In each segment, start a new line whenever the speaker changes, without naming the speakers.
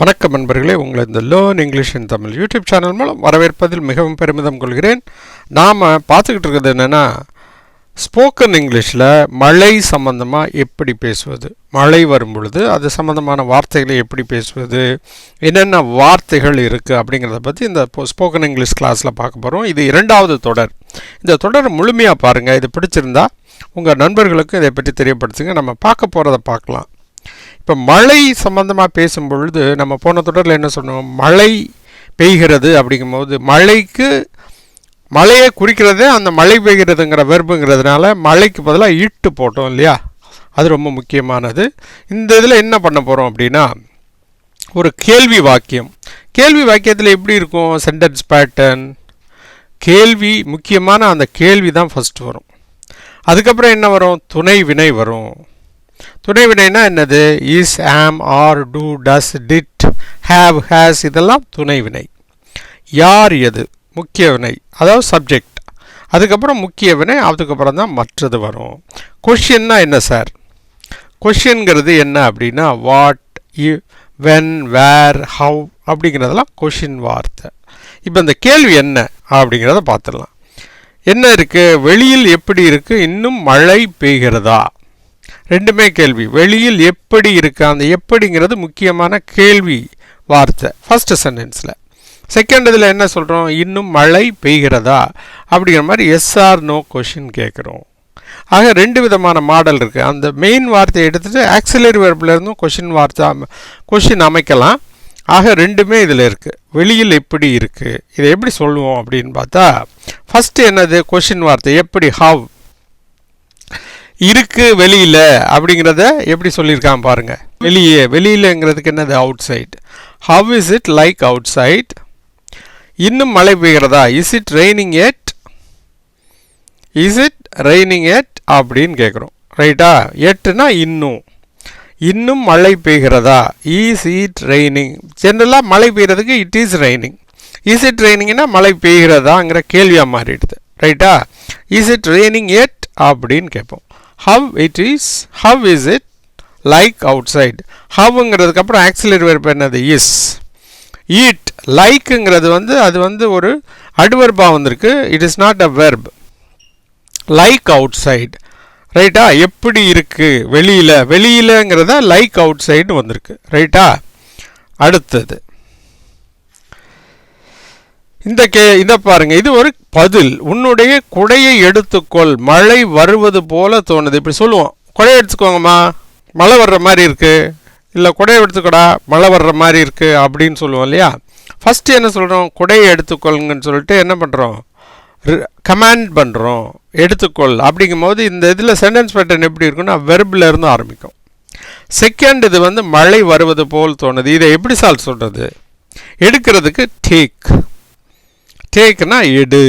வணக்கம் நண்பர்களே, உங்களை இந்த லேர்ன் இங்கிலீஷ் இன் தமிழ் யூடியூப் சேனல் மூலம் வரவேற்பதில் மிகவும் பெருமிதம் கொள்கிறேன். நாம் பார்த்துக்கிட்டு இருக்கிறது என்னென்னா, ஸ்போக்கன் இங்கிலீஷில் மழை சம்பந்தமாக எப்படி பேசுவது, மழை வரும் பொழுது அது சம்பந்தமான வார்த்தைகளை எப்படி பேசுவது, என்னென்ன வார்த்தைகள் இருக்குது அப்படிங்கிறத பற்றி இந்த ஸ்போக்கன் இங்கிலீஷ் கிளாஸில் பார்க்க போகிறோம். இது இரண்டாவது தொடர். இந்த தொடர் முழுமையாக பாருங்கள். இது பிடிச்சிருந்தா உங்கள் நண்பர்களுக்கும் இதை பற்றி தெரியப்படுத்துங்க. நம்ம பார்க்க போகிறத பார்க்கலாம். இப்போ மழை சம்பந்தமாக பேசும்பொழுது நம்ம போன தொடரில் என்ன சொன்னோம், மழை பெய்கிறது அப்படிங்கும்போது மழையை குறிக்கிறதே அந்த மழை பெய்கிறதுங்கிற வெர்புங்கிறதுனால மழைக்கு பதிலாக ஈட்டு போட்டோம் இல்லையா, அது ரொம்ப முக்கியமானது. இந்த இதில் என்ன பண்ண போகிறோம் அப்படின்னா, ஒரு கேள்வி வாக்கியத்தில் எப்படி இருக்கும் சென்டென்ஸ் பேட்டர்ன், கேள்வி முக்கியமான அந்த கேள்வி தான் ஃபஸ்ட் வரும். அதுக்கப்புறம் என்ன வரும், துணை வினை வரும். துணை வினைனா என்னது, is, am, are, do, does, did, have, has, இதெல்லாம் துணை வினை. யார், எது முக்கிய வினை, அதாவது சப்ஜெக்ட். அதுக்கப்புறம் முக்கிய வினை, அதுக்கப்புறம் தான் மற்றது வரும். கொஷின்னா என்ன சார், கொஷின்ங்கிறது என்ன அப்படின்னா வாட், வென், வேர், ஹவ் அப்படிங்கிறதெல்லாம் கொஷின் வார்த்தை. இப்போ இந்த கேள்வி என்ன அப்படிங்கிறத பார்த்துடலாம். என்ன இருக்குது, வெளியில் எப்படி இருக்குது, இன்னும் மழை பெய்கிறதா, ரெண்டுமே கேள்வி. வெளியில் எப்படி இருக்கு, அந்த எப்படிங்கிறது முக்கியமான கேள்வி வார்த்தை ஃபர்ஸ்ட் சென்டென்ஸில். செகண்ட் இதில் என்ன சொல்கிறோம், இன்னும் மழை பெய்கிறதா அப்படிங்கிற மாதிரி எஸ் ஆர் நோ கொஷின் கேட்குறோம். ஆக ரெண்டு விதமான மாடல் இருக்குது. அந்த மெயின் வார்த்தையை எடுத்துகிட்டு ஆக்சிலரி வெர்பில் இருந்தும் கொஷின் அமைக்கலாம். ஆக ரெண்டுமே இதில் இருக்குது. வெளியில் எப்படி இருக்குது, இதை எப்படி சொல்லுவோம் அப்படின்னு பார்த்தா, ஃபஸ்ட்டு என்னது கொஷின் வார்த்தை, எப்படி, ஹவ் இருக்கு வெளியில் அப்படிங்கிறத எப்படி சொல்லியிருக்கான் பாருங்கள். வெளியிலங்கிறதுக்கு என்னது, outside. How is it like outside. இன்னும் மழை பெய்கிறதா, இஸ் இட் ரெய்னிங் எட் அப்படின்னு கேட்குறோம். ரைட்டா, எட்டுனா இன்னும் மழை பெய்கிறதா, இஸ் இட் ரெய்னிங். ஜென்ரலாக மழை பெய்கிறதுக்கு it is raining. Is it ரெய்னிங்னா மழை பெய்கிறதாங்கிற கேள்வியாக மாறிடுது. ரைட்டா, இஸ் இட் ரெய்னிங் எட் அப்படின்னு கேட்போம். How is it like outside. ஹவ்ங்கிறதுக்கு அப்புறம் ஆக்சிலரி வெர்ப் என்னது, இஸ். ஈட், லைக்குங்கிறது அது ஒரு அட்வெர்பாக வந்திருக்கு. It is not a verb. Like out side, ரைட்டா, எப்படி இருக்குது வெளியிலங்கிறத லைக் அவுட் சைடு வந்திருக்கு. ரைட்டா, அடுத்தது இதை பாருங்க, இது ஒரு பதில். உன்னுடைய குடையை எடுத்துக்கொள், மழை வருவது போல தோணுது. இப்படி சொல்லுவோம், குடையை எடுத்துக்கோங்கம்மா, மழை வர்ற மாதிரி இருக்கு, இல்லை குடையை எடுத்துக்கோடா, மழை வர்ற மாதிரி இருக்கு அப்படின்னு சொல்லுவோம் இல்லையா. ஃபஸ்ட்டு என்ன சொல்கிறோம், குடையை எடுத்துக்கொள்ளுங்கன்னு சொல்லிட்டு என்ன பண்ணுறோம், கமாண்ட் பண்ணுறோம், எடுத்துக்கொள். அப்படிங்கும்போது இந்த இதில் சென்டென்ஸ் பேட்டர்ன் எப்படி இருக்குன்னா வெர்பில் இருந்து ஆரம்பிக்கும். செகண்ட் இது மழை வருவது போல் தோணுது. இதை எப்படி சால்வ் சொல்கிறது, எடுக்கிறதுக்கு டேக்னா எடு.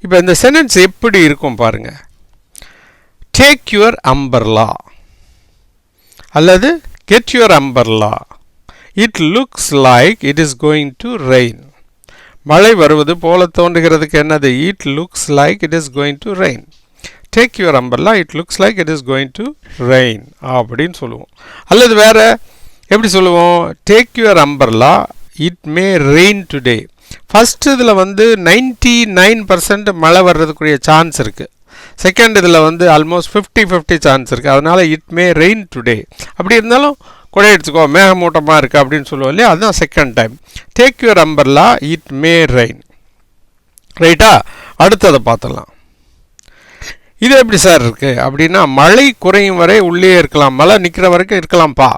இப்போ இந்த சென்டென்ஸ் எப்படி இருக்கும் பாருங்க, டேக் யுவர் அம்பர்லா அல்லது get your umbrella, it looks like it is going to rain. மழை வருவது போல தோன்றுகிறதுக்கு என்னது, it looks like it is going to rain. Take your umbrella, it looks like it is going to rain அப்படின்னு சொல்லுவோம். அல்லது வேற எப்படி சொல்லுவோம், take your umbrella, it may rain today. First இதில் 99% மழை வர்றதுக்குரிய சான்ஸ் இருக்குது. செகண்ட் இதில் ஆல்மோஸ்ட் 50-50 சான்ஸ் இருக்குது. அதனால் இட் மே ரெயின் டுடே. அப்படி இருந்தாலும் குடை எடுத்துக்கோ, மேகமூட்டமாக இருக்குது அப்படின்னு சொல்லுவோம் இல்லையா, அதுதான் second time. Take your umbrella, it may rain. ரைட்டா, அடுத்ததை பார்த்துடலாம். இது எப்படி சார் இருக்குது அப்படின்னா, மழை குறையும் வரை உள்ளே இருக்கலாம், மழை நிற்கிற வரைக்கும் இருக்கலாம்ப்பா.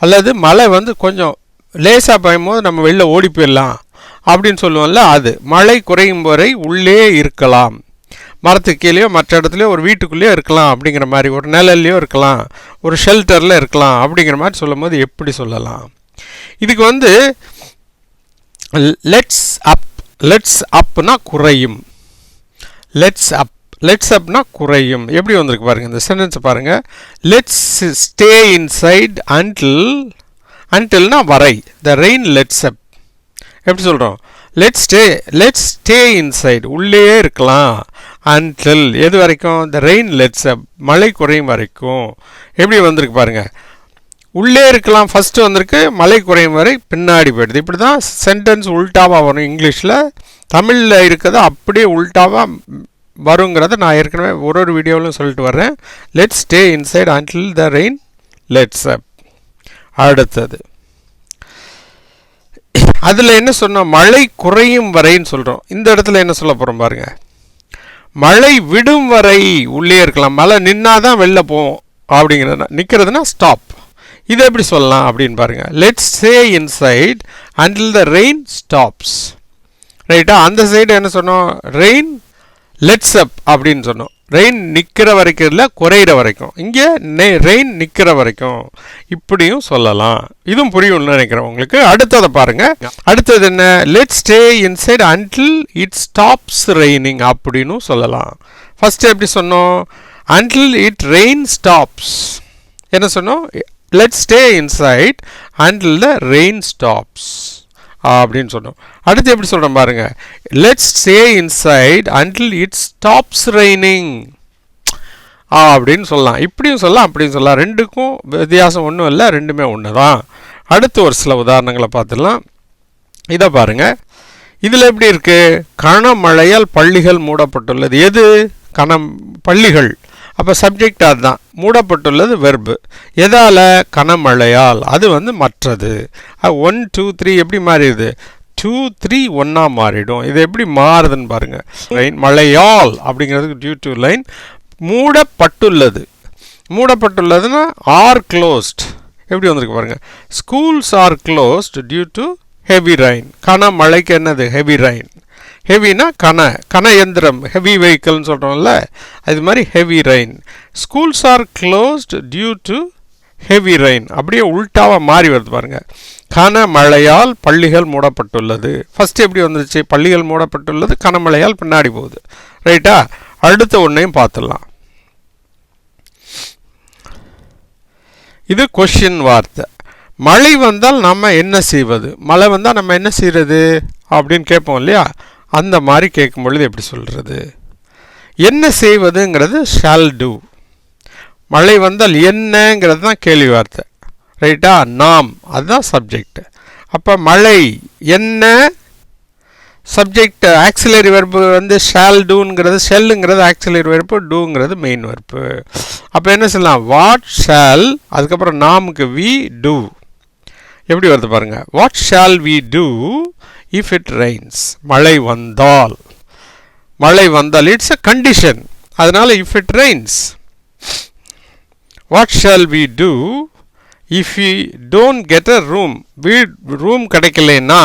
அல்லது மழை கொஞ்சம் லேசாக பாயும்போது நம்ம வெளில ஓடி போயிடலாம் அப்படின்னு சொல்லுவோம்ல, அது மழை குறையும் வரை உள்ளே இருக்கலாம். மரத்துக்கு கீழேயோ மற்ற இடத்துலையோ ஒரு வீட்டுக்குள்ளேயோ இருக்கலாம் அப்படிங்கிற மாதிரி, ஒரு நிழல்லையோ இருக்கலாம், ஒரு ஷெல்டரில் இருக்கலாம் அப்படிங்கிற மாதிரி சொல்லும் போது எப்படி சொல்லலாம். இதுக்கு லெட்ஸ் அப்னா குறையும், லெட்ஸ் அப்னா குறையும். எப்படி வந்திருக்கு பாருங்கள், இந்த சென்டென்ஸ் பாருங்கள். லெட்ஸ் ஸ்டே இன்சைட் அன்டில்னா வரை, த ரெயின் லெட்ஸ் அப். எப்படி சொல்கிறோம், லெட்ஸ் ஸ்டே இன்சைட், உள்ளே இருக்கலாம், அன்டில் எது வரைக்கும், த ரெயின் லெட்ஸ் அப், மழை குறையும் வரைக்கும். எப்படி வந்திருக்கு பாருங்கள், உள்ளே இருக்கலாம் ஃபஸ்ட்டு வந்திருக்கு, மழை குறையும் வரை பின்னாடி போயிடுது. இப்படி தான் சென்டென்ஸ் உல்டாவாக வரும் இங்கிலீஷில். தமிழில் இருக்கிறது அப்படியே உல்டாவாக வருங்கிறத நான் ஏற்கனவே ஒரு வீடியோவிலும் சொல்லிட்டு வர்றேன். Let's stay inside until the rain lets up. அடுத்தது அதில் என்ன சொன்னோம், மழை குறையும் வரைன்னு சொல்கிறோம். இந்த இடத்துல என்ன சொல்ல போகிறோம் பாருங்கள், மழை விடும் வரை உள்ளே இருக்கலாம், மழை நின்னாதான் வெளில போவோம் அப்படிங்கிறது. நிற்கிறதுனா ஸ்டாப். இதை எப்படி சொல்லலாம் அப்படின்னு பாருங்கள். Let's stay inside until the rain stops. ரைட்டா, அந்த சைடு என்ன சொன்னோம், ரெயின் லெட்ஸ் அப் அப்படின்னு சொன்னோம். ரெயின் நிற்கிற வரைக்கும் இல்லை, குறையிற வரைக்கும். இங்கே ரெயின் நிற்கிற வரைக்கும் இப்படியும் சொல்லலாம். இதுவும் புரியும்னு நினைக்கிறேன் உங்களுக்கு. அடுத்ததை பாருங்கள். அடுத்தது என்ன, let's stay inside until it stops raining அப்படின்னு சொல்லலாம். ஃபஸ்ட்டு எப்படி சொன்னோம், அன்டில் இட் ரெயின் ஸ்டாப்ஸ். என்ன சொன்னோம், let's stay inside until the rain stops அப்படின்னு சொன்னோம். அடுத்து எப்படி சொல்கிறோம் பாருங்க, let's stay inside until it stops raining அப்படின்னு சொல்லலாம். இப்படியும் சொல்லலாம், அப்படியும் சொல்லலாம். ரெண்டுக்கும் வித்தியாசம் ஒன்றும் இல்லை, ரெண்டுமே ஒன்று தான். அடுத்து ஒரு சில உதாரணங்களை பார்த்துடலாம். இதை பாருங்கள். இதில் எப்படி இருக்குது, கனமழையால் பள்ளிகள் மூடப்பட்டுள்ளது. எது பள்ளிகள், அப்போ சப்ஜெக்ட் அதுதான். மூடப்பட்டுள்ளது வெர்பு. எதால், கனமழையால். அது மற்றது. 1 2 3 எப்படி மாறிடுது, 2 3 1 மாறிடும். இது எப்படி மாறுதுன்னு பாருங்கள். லைன் மழையால் அப்படிங்கிறதுக்கு டியூ டு லைன். மூடப்பட்டுள்ளது, மூடப்பட்டுள்ளதுன்னா ஆர் க்ளோஸ்ட். எப்படி வந்திருக்கு பாருங்கள், schools are closed due to heavy rain. கனமழைக்கு என்னது, ஹெவி ரைன். ஹெவினா கன எந்திரம், ஹெவி வெஹிக்கிள்னு சொல்கிறோம்ல, அது மாதிரி heavy rain. Schools are closed due to heavy rain. அப்படியே உல்டாவாக மாறி வருது பாருங்கள். கனமழையால் பள்ளிகள் மூடப்பட்டுள்ளது. ஃபஸ்ட்டு எப்படி வந்துருச்சு, பள்ளிகள் மூடப்பட்டுள்ளது, கனமழையால் பின்னாடி போகுது. ரைட்டா, அடுத்த ஒன்றையும் பார்த்துடலாம். இது கொஷின் வார்த்தை. மழை வந்தால் நம்ம என்ன செய்வது, மழை வந்தால் நம்ம என்ன செய்கிறது அப்படின்னு கேட்போம் இல்லையா. அந்த மாதிரி கேட்கும் பொழுது எப்படி சொல்கிறது, என்ன செய்வதுங்கிறது ஷால் டூ. மழை வந்தால் என்னங்கிறது தான் கேள்வி வார்த்தை. ரைட்டா, நாம் அதுதான் சப்ஜெக்ட். அப்போ மழை என்ன, சப்ஜெக்ட் ஆக்சிலரி வெர்பு ஷால் டூங்கிறது, ஷெல்லுங்கிறது ஆக்சிலரி வெர்பு, டூங்கிறது மெயின் வெர்பு. அப்போ என்ன சொல்லலாம், வாட் ஷால், அதுக்கப்புறம் நாமுக்கு வி டூ. எப்படி வருது பாருங்கள், what shall we do if it rains. மழை வந்தால், மழை வந்தால் இட்ஸ் அ கண்டிஷன். அதனால் if it rains. What shall we do if we don't get a room. Room கிடைக்கலன்னா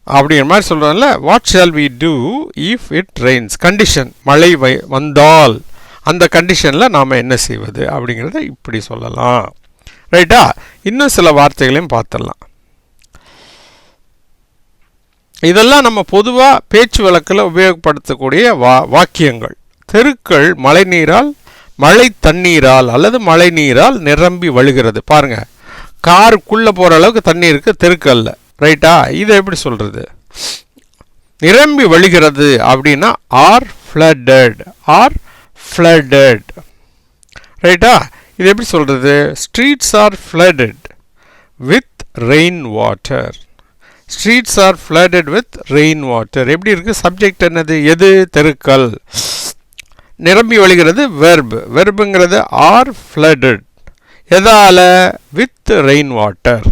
அப்படிங்கிற மாதிரி சொல்கிறோம்ல. What shall we do if it rains, condition. மழை வந்தால் அந்த கண்டிஷனில் நாம் என்ன செய்வது அப்படிங்கிறத இப்படி சொல்லலாம். ரைட்டா, இன்னும் சில வார்த்தைகளையும் பார்த்துடலாம். இதெல்லாம் நம்ம பொதுவாக பேச்சு வழக்கில் உபயோகப்படுத்தக்கூடிய வாக்கியங்கள். தெருக்கள் மழை நீரால், மழை தண்ணீரால் அல்லது மழை நீரால் நிரம்பி வழிகிறது. பாருங்கள், காருக்குள்ளே போகிற அளவுக்கு தண்ணி இருக்குது தெருக்கல்ல. ரைட்டா, இதை எப்படி சொல்கிறது, நிரம்பி வழிகிறது அப்படின்னா ஆர் ஃப்ளட்டட், ஆர் ஃப்ளட்டட். ரைட்டா, இது எப்படி சொல்கிறது, streets are flooded with rain water. Streets are flooded with rain water. எப்படி இருக்குது, சப்ஜெக்ட் என்னது, எது, தெருக்கள். நிரம்பி வழிகிறது வெர்பு, வெர்புங்கிறது ஆர் ஃப்ளட்டட். எதால், வித் ரெயின் வாட்டர்.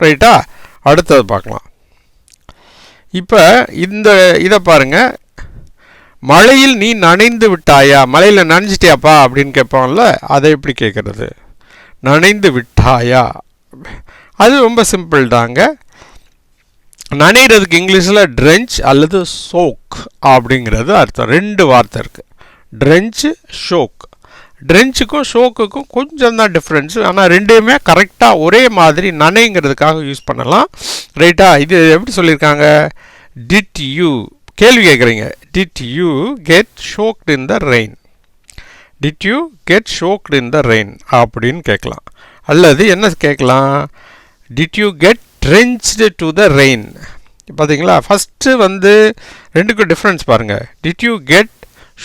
ரைட்டா, அடுத்தது பார்க்கலாம். இப்போ இதை பாருங்கள், மழையில் நீ நனைந்து விட்டாயா, மழையில் நனைஞ்சிட்டியாப்பா அப்படின்னு கேட்பான்ல, அதை எப்படி கேட்குறது, நனைந்து விட்டாயா. அது ரொம்ப சிம்பிள் தாங்க. நனைகிறதுக்கு இங்கிலீஷில் ட்ரென்ச் அல்லது சோக் அப்படிங்கிறது அர்த்தம். ரெண்டு வார்த்தை இருக்குது, ட்ரென்ச்சு ஷோக். ட்ரென்ச்சுக்கும் ஷோக்குக்கும் கொஞ்சம் தான் டிஃப்ரென்ஸு, ஆனால் ரெண்டுமே கரெக்டாக ஒரே மாதிரி நனைங்கிறதுக்காக யூஸ் பண்ணலாம். ரைட்டா, இது எப்படி சொல்லியிருக்காங்க, டிட் யூ, கேள்வி கேட்குறீங்க, did you get soaked in the rain, did you get soaked in the rain அப்படின்னு கேட்கலாம். அல்லது என்ன கேட்கலாம், did you get drenched to the rain. பார்த்தீங்களா, ஃபஸ்ட்டு ரெண்டுக்கும் டிஃப்ரென்ஸ் பாருங்கள். Did you get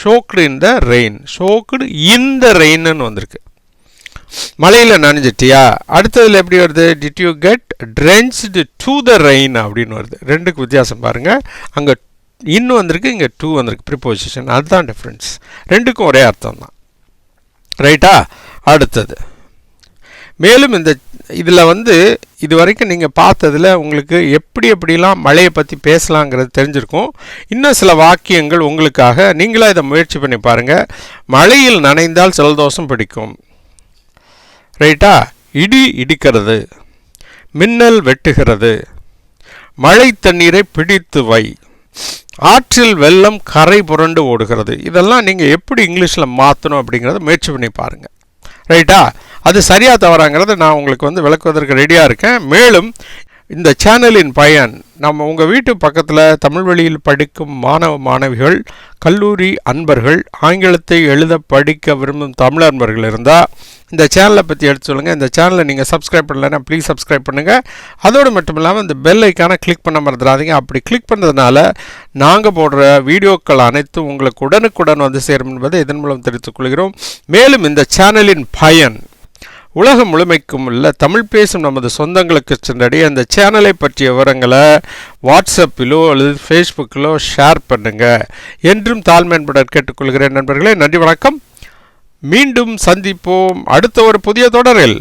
soaked in the rain, soaked in the ரெயின்னு வந்திருக்கு. மழையில் நனைஞ்சிட்டியா? அடுத்ததில் எப்படி வருது? Did you get drenched to the rain அப்படின்னு வருது. ரெண்டுக்கு வித்தியாசம் பாருங்கள். அங்கே இன்னும் வந்திருக்கு, இங்கே டூ வந்திருக்கு, ப்ரிப்போசிஷன். அதுதான் டிஃப்ரென்ஸ். ரெண்டுக்கும் ஒரே அர்த்தம் தான். ரைட்டா? அடுத்தது மேலும் இதில் இது வரைக்கும் நீங்கள் பார்த்ததில் உங்களுக்கு எப்படிலாம் மழையை பற்றி பேசலாங்கிறது தெரிஞ்சிருக்கும். இன்னும் சில வாக்கியங்கள் உங்களுக்காக. நீங்களாக இதை முயற்சி பண்ணி பாருங்கள். மழையில் நனைந்தால் ஜலதோஷம் பிடிக்கும். ரைட்டா? இடி இடிக்கிறது, மின்னல் வெட்டுகிறது, மழை தண்ணீரை பிடித்து வை, ஆற்றில் வெள்ளம் கரை புரண்டு ஓடுகிறது. இதெல்லாம் நீங்கள் எப்படி இங்கிலீஷில் மாற்றணும் அப்படிங்கிறத முயற்சி பண்ணி பாருங்கள். ரைட்டா? அது சரியாக தவறாங்கிறத நான் உங்களுக்கு விளக்குவதற்கு ரெடியாக இருக்கேன். மேலும் இந்த சேனலின் பயன் உங்கள் வீட்டு பக்கத்தில் தமிழ் வழியில் படிக்கும் மாணவ மாணவிகள், கல்லூரி அன்பர்கள், ஆங்கிலத்தை எழுத படிக்க விரும்பும் தமிழ் அன்பர்கள் இருந்தால் இந்த சேனலை பற்றி எடுத்து சொல்லுங்கள். இந்த சேனலை நீங்கள் சப்ஸ்கிரைப் பண்ணலைன்னா ப்ளீஸ் சப்ஸ்கிரைப் பண்ணுங்கள். அதோடு மட்டும் இல்லாமல் இந்த பெல் ஐக்கானை கிளிக் பண்ண மறந்துடாதீங்க. அப்படி கிளிக் பண்ணுறதுனால நாங்கள் போடுற வீடியோக்கள் அனைத்தும் உங்களுக்கு உடனுக்குடன் சேரும் என்பதை இதன் மூலம் தெரிவித்துக் கொள்கிறோம். மேலும் இந்த சேனலின் பயன் உலகம் முழுமைக்கும் உள்ள தமிழ் பேசும் நமது சொந்தங்களுக்கு சென்றடைய அந்த சேனலை பற்றிய விவரங்களை வாட்ஸ்அப்பிலோ அல்லது ஃபேஸ்புக்கிலோ ஷேர் பண்ணுங்கள் என்றும் தாழ்மையுடன் கேட்டுக்கொள்கிறேன். நண்பர்களே, நன்றி, வணக்கம். மீண்டும் சந்திப்போம் அடுத்த ஒரு புதிய தொடரில்.